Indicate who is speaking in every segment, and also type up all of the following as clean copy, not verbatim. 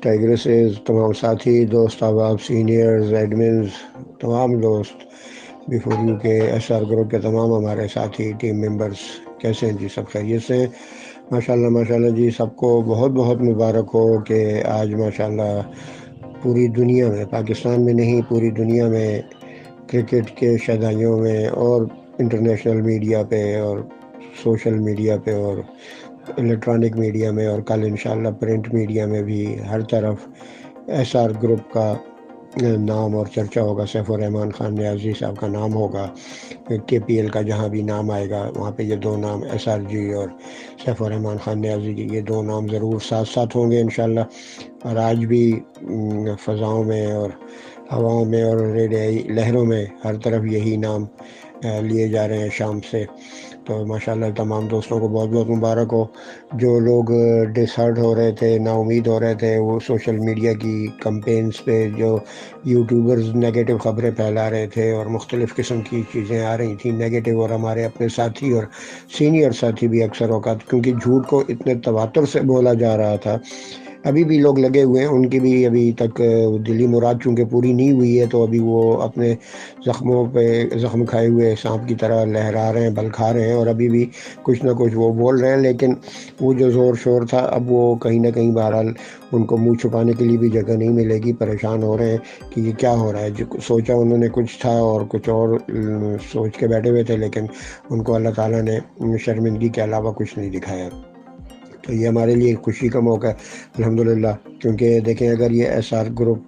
Speaker 1: ٹائگرسز، تمام ساتھی دوست احباب سینئرز ایڈمنز، تمام دوست بیفور یو کے ایس آر گروپ کے تمام ہمارے ساتھی ٹیم ممبرز، کیسے ہیں جی؟ سب خیریت سے؟ ماشاءاللہ جی، سب کو بہت بہت مبارک ہو کہ آج ماشاءاللہ پوری دنیا میں، پاکستان میں نہیں پوری دنیا میں، کرکٹ کے شدائیوں میں اور انٹرنیشنل میڈیا پہ اور سوشل میڈیا پہ اور الیکٹرانک میڈیا میں اور کل انشاءاللہ پرنٹ میڈیا میں بھی ہر طرف ایس آر گروپ کا نام اور چرچا ہوگا۔ سیف الرحمن خان نیازی صاحب کا نام ہوگا، کے پی ایل کا جہاں بھی نام آئے گا وہاں پہ یہ دو نام، ایس آر جی اور سیف الرحمن خان نیازی کی، یہ دو نام ضرور ساتھ ساتھ ہوں گے انشاءاللہ۔ اور آج بھی فضاؤں میں اور ہواؤں میں اور ریڈیائی لہروں میں ہر طرف یہی نام لیے جا رہے ہیں شام سے۔ تو ماشاءاللہ تمام دوستوں کو بہت بہت مبارک ہو۔ جو لوگ ڈس ہارٹ ہو رہے تھے، نا امید ہو رہے تھے، وہ سوشل میڈیا کی کمپینز پہ جو یوٹیوبرز نگیٹو خبریں پھیلا رہے تھے اور مختلف قسم کی چیزیں آ رہی تھیں نگیٹو، اور ہمارے اپنے ساتھی اور سینئر ساتھی بھی اکثر اوقات، کیونکہ جھوٹ کو اتنے تواتر سے بولا جا رہا تھا، ابھی بھی لوگ لگے ہوئے ہیں، ان کی بھی ابھی تک دلی مراد چونکہ پوری نہیں ہوئی ہے، تو ابھی وہ اپنے زخموں پہ زخم کھائے ہوئے سانپ کی طرح لہرا رہے ہیں، بل کھا رہے ہیں، اور ابھی بھی کچھ نہ کچھ وہ بول رہے ہیں، لیکن وہ جو زور شور تھا اب وہ کہیں نہ کہیں بہرحال ان کو منہ چھپانے کے لیے بھی جگہ نہیں ملے گی۔ پریشان ہو رہے ہیں کہ یہ کیا ہو رہا ہے، جو سوچا انہوں نے کچھ تھا اور کچھ اور سوچ کے بیٹھے ہوئے تھے، لیکن ان کو اللہ تعالیٰ نے شرمندگی کے علاوہ کچھ نہیں دکھایا۔ تو یہ ہمارے لیے خوشی کا موقع ہے الحمدللہ، کیونکہ دیکھیں اگر یہ S R group,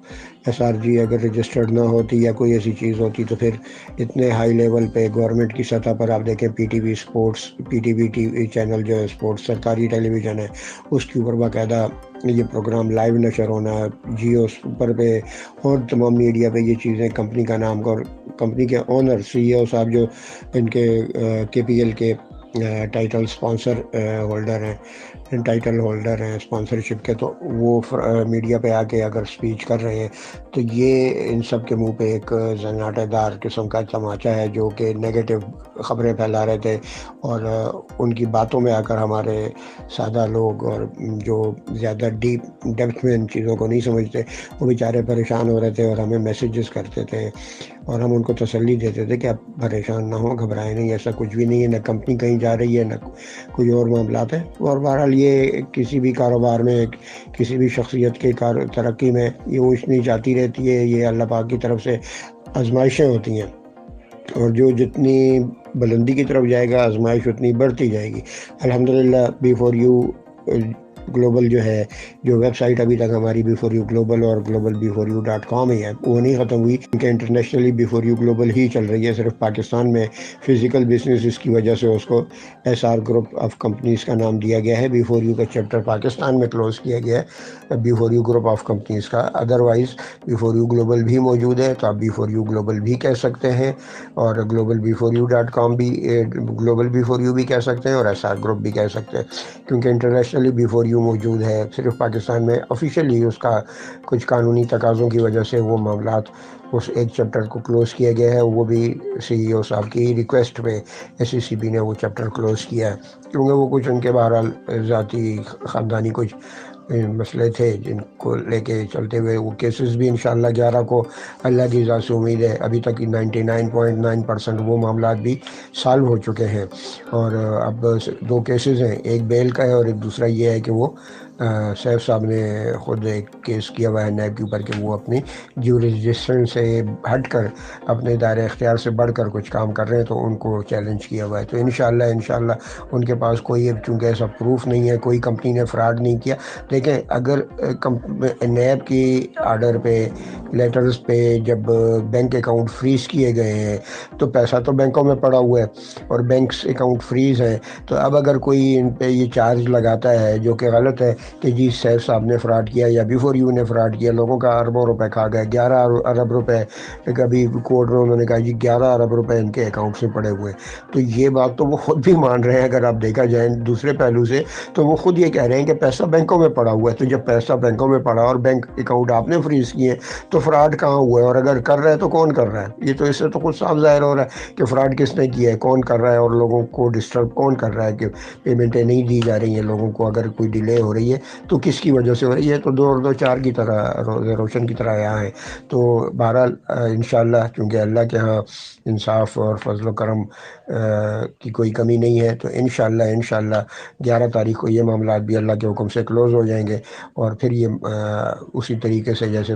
Speaker 1: S R G اگر رجسٹرڈ نہ ہوتی یا کوئی ایسی چیز ہوتی تو پھر اتنے ہائی لیول پہ گورنمنٹ کی سطح پر آپ دیکھیں P T V sports, P T V T V channel جو ہے اسپورٹس سرکاری ٹیلی ویژن ہے، اس کے اوپر باقاعدہ یہ پروگرام لائیو نشر ہونا، جیو پر پہ اور تمام میڈیا پہ یہ چیزیں، کمپنی کا نام اور کمپنی کے اونر سی ای او صاحب جو ان کے پی ایل کے ٹائٹل سپانسر ہولڈر ہیں، ٹائٹل ہولڈر ہیں اسپانسرشپ کے، تو وہ میڈیا پہ آ کے اگر اسپیچ کر رہے ہیں تو یہ ان سب کے منہ پہ ایک زناٹے دار قسم کا تماچا ہے، جو کہ نیگیٹو خبریں پھیلا رہے تھے، اور ان کی باتوں میں آ کر ہمارے سادہ لوگ اور جو زیادہ ڈیپ ڈیپتھ میں ان چیزوں کو نہیں سمجھتے، وہ بیچارے پریشان ہو رہے تھے اور ہمیں میسیجز کرتے تھے، اور ہم ان کو تسلی دیتے تھے کہ آپ پریشان نہ ہوں، گھبرائیں نہیں، ایسا کچھ بھی نہیں ہے، نہ کمپنی کہیں جا رہی ہے، نہ کوئی اور معاملات ہیں۔ اور بہرحال یہ کسی بھی کاروبار میں، کسی بھی شخصیت کے ترقی میں یہ اوج نیچ آتی رہتی ہے، یہ اللہ پاک کی طرف سے آزمائشیں ہوتی ہیں، اور جو جتنی بلندی کی طرف جائے گا آزمائش اتنی بڑھتی جائے گی۔ الحمدللہ بی فور یو گلوبل جو ہے، جو ویب سائٹ ابھی تک ہماری بی فور یو گلوبل اور global B four U .com ہی ہے، وہ نہیں ختم ہوئی، کیونکہ internationally B four U global ہی چل رہی ہے، صرف پاکستان میں فزیکل بزنس کی وجہ سے اس کو S R group of companies کا نام دیا گیا ہے۔ بی فور یو کا چیپٹر پاکستان میں کلوز کیا گیا ہے B four U group of companies کا، otherwise B four U global بھی موجود ہے، تو آپ بی فور یو گلوبل بھی کہہ سکتے ہیں، اور global B four U .com بھی، گلوبل بی فور یو بھی کہہ سکتے ہیں، اور ایس آر گروپ بھی کہہ سکتے ہیں، کیونکہ انٹرنیشنلی بی فور یو موجود ہے، صرف پاکستان میں آفیشیلی اس کا کچھ قانونی تقاضوں کی وجہ سے وہ معاملات، اس ایک چیپٹر کو کلوز کیا گیا ہے، وہ بھی سی ای او صاحب کی ریکویسٹ پہ ایس سی سی بی نے وہ چیپٹر کلوز کیا ہے، کیونکہ وہ کچھ ان کے بہرحال ذاتی خاندانی کچھ مسئلے تھے جن کو لے کے چلتے ہوئے وہ کیسز بھی انشاءاللہ 11 کو اللہ کی ذات سے امید ہے ابھی تک 99.9% وہ معاملات بھی سالو ہو چکے ہیں، اور اب 2 کیسز ہیں، ایک بیل کا ہے اور ایک دوسرا یہ ہے کہ وہ سیف صاحب نے خود ایک کیس کیا ہوا ہے نیب کے اوپر کہ وہ اپنی جیورسڈکشن سے ہٹ کر اپنے دائرہ اختیار سے بڑھ کر کچھ کام کر رہے ہیں، تو ان کو چیلنج کیا ہوا ہے، تو انشاءاللہ ان کے پاس کوئی چونکہ ایسا پروف نہیں ہے، کوئی کمپنی نے فراڈ نہیں کیا۔ دیکھیں اگر نیب کی آرڈر پہ، لیٹرز پہ جب بینک اکاؤنٹ فریز کیے گئے ہیں تو پیسہ تو بینکوں میں پڑا ہوا ہے اور بینکس اکاؤنٹ فریز ہیں، تو اب اگر کوئی ان پہ یہ چارج لگاتا ہے جو کہ غلط ہے کہ جی سیف صاحب نے فراڈ کیا یا بی فور یو نے فراڈ کیا، لوگوں کا اربوں روپے کھا گئے، 11 ارب روپے، کبھی کورٹ میں انہوں نے کہا جی 11 ارب روپے ان کے اکاؤنٹ سے پڑے ہوئے، تو یہ بات تو وہ خود بھی مان رہے ہیں، اگر آپ دیکھا جائے دوسرے پہلو سے تو وہ خود یہ کہہ رہے ہیں کہ پیسہ بینکوں میں پڑا ہوا ہے، تو جب پیسہ بینکوں میں پڑا اور بینک اکاؤنٹ آپ نے فریز کیے ہیں تو فراڈ کہاں ہوا ہے؟ اور اگر کر رہا ہے تو کون کر رہا ہے؟ یہ تو اس سے تو خود صاف ظاہر ہو رہا ہے کہ فراڈ کس نے کیا ہے، کون کر رہا ہے، اور لوگوں کو ڈسٹرب کون کر رہا ہے کہ پیمنٹیں نہیں دی جا رہی ہیں لوگوں کو، اگر کوئی ڈیلے ہو رہی ہے تو کس کی وجہ سے ہو رہی ہے؟ تو دو اور دو چار کی طرح روشن کی طرح یہاں ہے۔ تو بہرحال انشاءاللہ چونکہ اللہ کے ہاں انصاف اور فضل و کرم کی کوئی کمی نہیں ہے، تو انشاءاللہ 11 تاریخ کو یہ معاملات بھی اللہ کے حکم سے کلوز ہو جائیں گے، اور پھر یہ اسی طریقے سے جیسے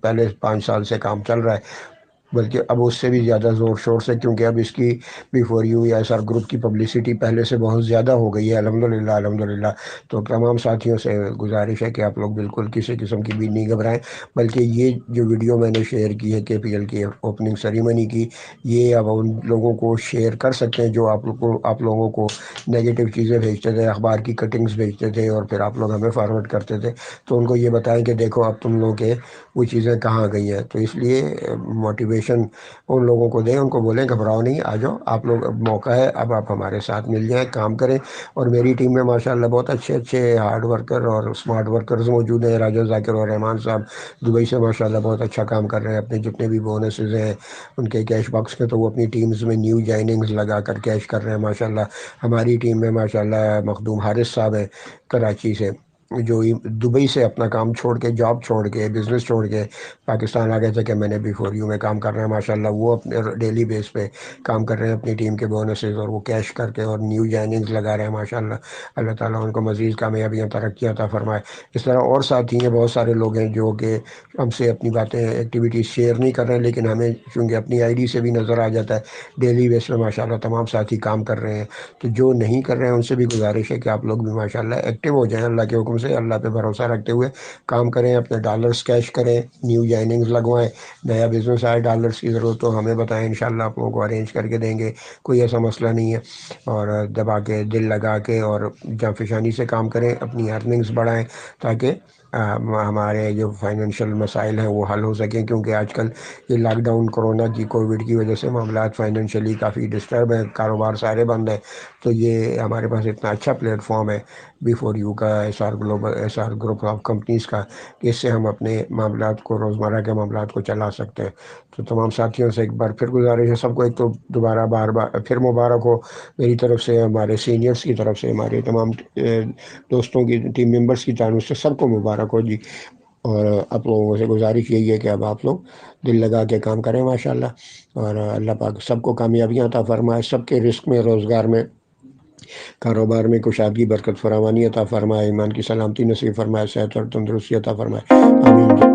Speaker 1: پہلے 5 سال سے کام چل رہا ہے، بلکہ اب اس سے بھی زیادہ زور شور سے، کیونکہ اب اس کی بیفور یو یا ایس آر گروپ کی پبلسٹی پہلے سے بہت زیادہ ہو گئی ہے، الحمدللہ۔ تو تمام ساتھیوں سے گزارش ہے کہ آپ لوگ بالکل کسی قسم کی بھی نہیں گھبرائیں، بلکہ یہ جو ویڈیو میں نے شیئر کی ہے KPL کی اوپننگ سیریمنی کی، یہ اب ان لوگوں کو شیئر کر سکتے ہیں جو آپ لوگوں کو نگیٹو چیزیں بھیجتے تھے، اخبار کی کٹنگز بھیجتے تھے اور پھر آپ لوگ ہمیں فارورڈ کرتے تھے، تو ان کو یہ بتائیں کہ دیکھو اب تم لوگ کے وہ چیزیں کہاں گئی ہیں۔ تو اس لیے موٹیویشن ان لوگوں کو دیں، ان کو بولیں گھبراؤ نہیں، آ جاؤ آپ لوگ، اب موقع ہے، اب آپ ہمارے ساتھ مل جائیں، کام کریں۔ اور میری ٹیم میں ماشاءاللہ بہت اچھے اچھے ہارڈ ورکر اور اسمارٹ ورکرز موجود ہیں، راجہ ذاکر اور رحمان صاحب دبئی سے ماشاءاللہ بہت اچھا کام کر رہے ہیں، اپنے جتنے بھی بونسز ہیں ان کے کیش باکس میں، تو وہ اپنی ٹیمز میں نیو جوائننگز لگا کر کیش کر رہے ہیں ماشاءاللہ۔ ہماری ٹیم میں ماشاءاللہ مخدوم حارث صاحب ہیں کراچی سے، جو دبئی سے اپنا کام چھوڑ کے، جاب چھوڑ کے، بزنس چھوڑ کے پاکستان آ گئے تھے کہ میں نے بیفور یو میں کام کر رہے ہیں ماشاءاللہ، وہ اپنے ڈیلی بیس پہ کام کر رہے ہیں اپنی ٹیم کے بونسز، اور وہ کیش کر کے اور نیو جوائننگز لگا رہے ہیں ماشاءاللہ۔ اللہ تعالیٰ ان کو مزید کامیابیاں ترقیاں عطا فرمائے۔ اس طرح اور ساتھی ہیں، بہت سارے لوگ ہیں جو کہ ہم سے اپنی باتیں ایکٹیویٹیز شیئر نہیں کر رہے ہیں، لیکن ہمیں چونکہ اپنی ID سے بھی نظر آ جاتا ہے ڈیلی بیس پہ ماشاءاللہ تمام ساتھی کام کر رہے ہیں۔ تو جو نہیں کر رہے ہیں ان سے بھی گزارش ہے کہ آپ لوگ بھی ماشاءاللہ ایکٹیو ہو جائیں، اللہ کے حکم سے اللہ پہ بھروسہ رکھتے ہوئے کام کریں، اپنے ڈالرز کیش کریں، نیو جوائننگز لگوائیں، نیا بزنس آئے ڈالرز کی ضرورت تو ہمیں بتائیں، انشاءاللہ آپ لوگوں کو ارینج کر کے دیں گے، کوئی ایسا مسئلہ نہیں ہے۔ اور دبا کے دل لگا کے اور جانفشانی سے کام کریں، اپنی ارننگز بڑھائیں تاکہ ہمارے جو فائنینشیل مسائل ہیں وہ حل ہو سکیں، کیونکہ آج کل یہ لاک ڈاؤن کورونا کی کووڈ کی وجہ سے معاملات فائنینشیلی کافی ڈسٹرب ہیں، کاروبار سارے بند ہیں، تو یہ ہمارے پاس اتنا اچھا پلیٹ فارم ہے بیفور یو کا، S R group of companies کا، کہ اس سے ہم اپنے معاملات کو، روزمرہ کے معاملات کو چلا سکتے ہیں۔ تو تمام ساتھیوں سے ایک بار پھر گزارش ہے، سب کو ایک تو دوبارہ بار بار پھر مبارک ہو میری طرف سے، ہمارے سینئرز کی طرف سے، ہمارے تمام دوستوں کی، ٹیم ممبرس کی طرف سے سب کو مبارک ہو جی۔ اور آپ لوگوں سے گزارش یہی ہے کہ اب آپ لوگ دل لگا کے کام کریں ماشاءاللہ، اور اللہ پاک سب کو کامیابیاں عطا فرمائے، سب کے رزق میں، روزگار میں، کاروبار میں کشادگی، برکت فراوانی عطا فرمائے، ایمان کی سلامتی نصیب فرمائے، صحت اور تندرستی عطا فرمائے، آمین۔